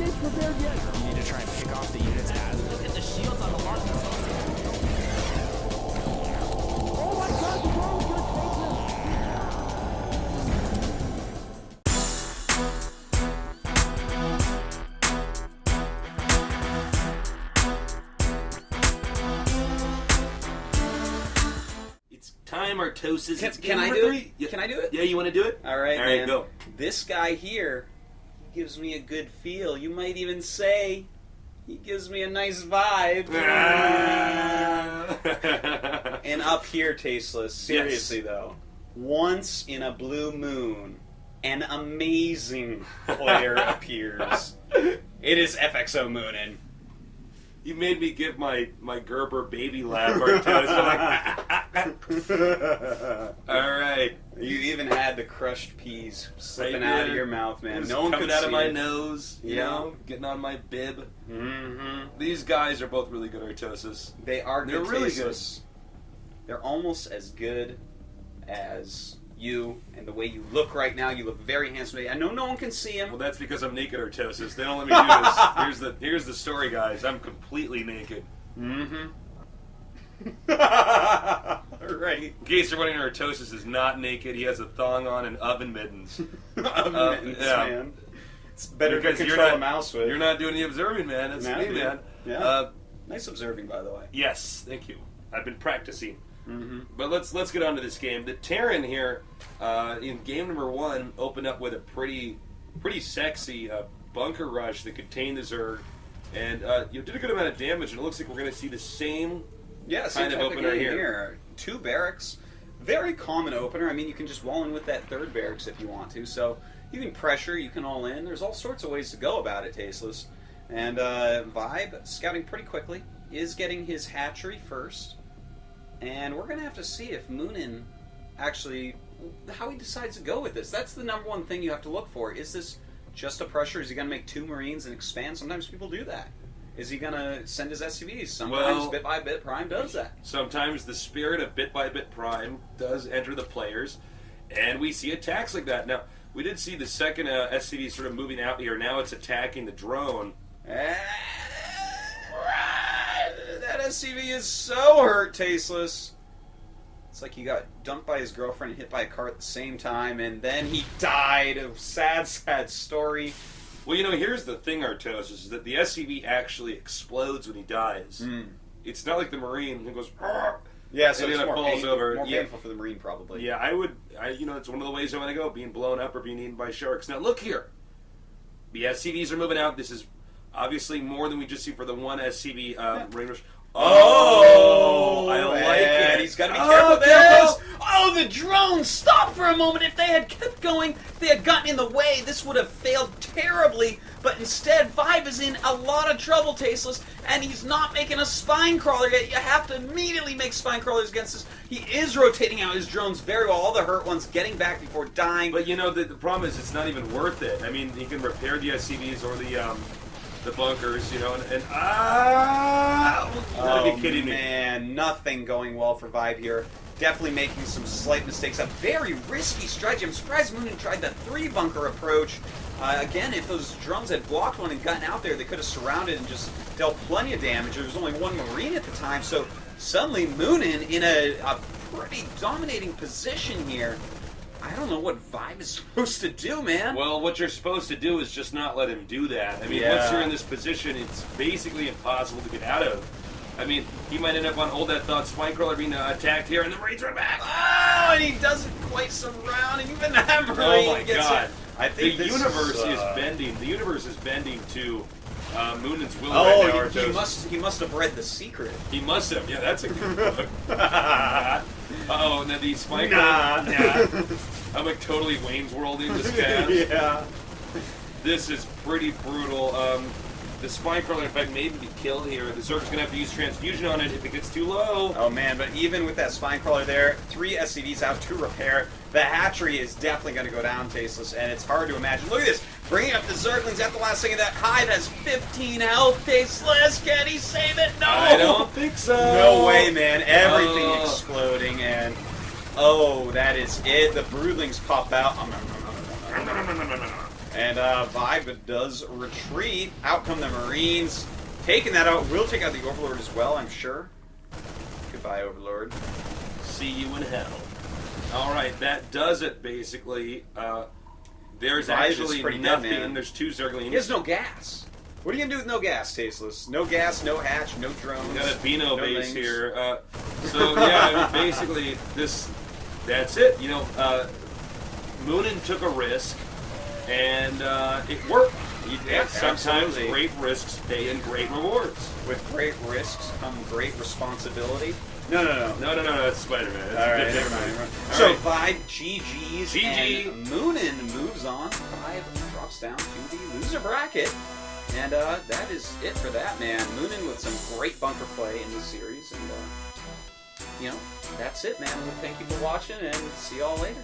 You need to try and pick off the units as... Look at the shields on the mark. Oh my god, the drone's gonna take It's time, Artosis. Can I do it? Yeah. Can I do it? Yeah, you want to do it? All right, man. Go. This guy here gives me a good feel. You might even say he gives me a nice vibe. And up here, Tasteless, seriously though, once in a blue moon, an amazing player appears. It is FXO mOoNan. You made me give my Gerber baby lab, Artosis. All right. You even had the crushed peas slipping out of your mouth, man. No one coming could out see of my it. nose, you know, getting on my bib. Mm-hmm. These guys are both really good, Artosis. They are good. They're really Tasteless. They're almost as good as you, and the way you look right now, you look very handsome. I know no one can see him. Well, that's because I'm naked, Artosis. They don't let me do this. Here's the story, guys. I'm completely naked. Mm-hmm. Right. In case you're wondering, Artosis is not naked. He has a thong on and oven mittens. Oven mittens, yeah. man. It's better because to control a mouse with. You're not doing the observing, man. That's me, man. Yeah. Nice observing, by the way. Yes, thank you. I've been practicing. Mm-hmm. But let's get on to this game. The Terran here, in game number 1, opened up with a pretty sexy bunker rush that contained the Zerg, and you did a good amount of damage. And it looks like we're going to see the same kind of opener here. 2 barracks, very common opener. I mean, you can just wall in with that 3rd barracks if you want to. So you can pressure, you can all in. There's all sorts of ways to go about it, Tasteless. And ViBE, scouting pretty quickly, is getting his hatchery first. And we're going to have to see if mOoNan actually, how he decides to go with this. That's the number one thing you have to look for. Is this just a pressure? Is he going to make 2 Marines and expand? Sometimes people do that. Is he going to send his SCVs? Sometimes Bit by Bit Prime does that. Sometimes the spirit of Bit by Bit Prime does enter the players, and we see attacks like that. Now, we did see the second SCV sort of moving out here. Now it's attacking the drone. That SCV is so hurt, Tasteless. It's like he got dumped by his girlfriend and hit by a car at the same time, and then he died. A sad, sad story. Well, you know, here's the thing, Artosis, is that the SCV actually explodes when he dies. It's not like the Marine who goes, yeah, so and it's then it more, falls over. more painful for the Marine, probably. Yeah, you know, it's one of the ways I want to go, being blown up or being eaten by sharks. Now, look here. The SCVs are moving out. This is obviously more than we just see for the one SCV Marine Rush. Oh, I like it. He's got to be careful there. Oh, the drone! Stop for a moment. If they had kept going, if they had gotten in the way, this would have failed terribly. But instead, ViBE is in a lot of trouble, Tasteless, and he's not making a spine crawler yet. You have to immediately make spine crawlers against this. He is rotating out his drones very well. All the hurt ones getting back before dying. But you know, the problem is it's not even worth it. I mean, he can repair the SCVs or the bunkers, you know, you gotta be kidding me. Man, nothing going well for ViBE here. Definitely making some slight mistakes. A very risky strategy. I'm surprised mOoNan tried the 3-bunker approach. Again, if those drones had blocked one and gotten out there, they could have surrounded and just dealt plenty of damage. There was only 1 Marine at the time, so suddenly mOoNan in a pretty dominating position here. I don't know what ViBE is supposed to do, man. Well, what you're supposed to do is just not let him do that. I mean, once you're in this position, it's basically impossible to get out of. I mean, he might end up on Hold That Thought Spine Crawler being attacked here, and the Marines run back. Oh, and he doesn't quite surround, and even that Marine gets God. It. I think the universe is bending. The universe is bending to mOoNan's will right now. He must have read The Secret. He must have. Yeah, that's a good book. Uh-oh, now these spine Nah. I'm like totally Wayne's Worlding this cast. Yeah. This is pretty brutal. The spine crawler, in fact, may even be killed here. The Zerg's going to have to use transfusion on it if it gets too low. Oh, man, but even with that spine crawler there, 3 SCVs out to repair. The hatchery is definitely going to go down, Tasteless, and it's hard to imagine. Look at this. Bringing up the Zerglings at the last second. That hive has 15 health, Tasteless. Can he save it? No! I don't think so. No way, man. Everything exploding, and... Oh, that is it. The broodlings pop out. And ViBE does retreat. Out come the Marines. Taking that out. Will take out the Overlord as well, I'm sure. Goodbye, Overlord. See you in hell. All right, that does it, basically. There's ViBE is actually pretty dead, nothing. man. There's 2 Zerglings. He has no gas. What are you going to do with no gas, Tasteless? No gas, no hatch, no drones. We got a Beano no base things. here. So, yeah, I mean, basically, that's it. You know, mOoNan took a risk, and it worked. Yeah, Sometimes absolutely. great risks pay in great rewards. With great risks come great responsibility. No. No, that's Spider-Man. That's All a bit right, never different. mind. All So right. ViBE, GG's, GG. and mOoNan moves on. ViBE drops down to the loser bracket. And that is it for that, man. mOoNan with some great bunker play in the series. And, you know, that's it, man. Well, thank you for watching, and see y'all later.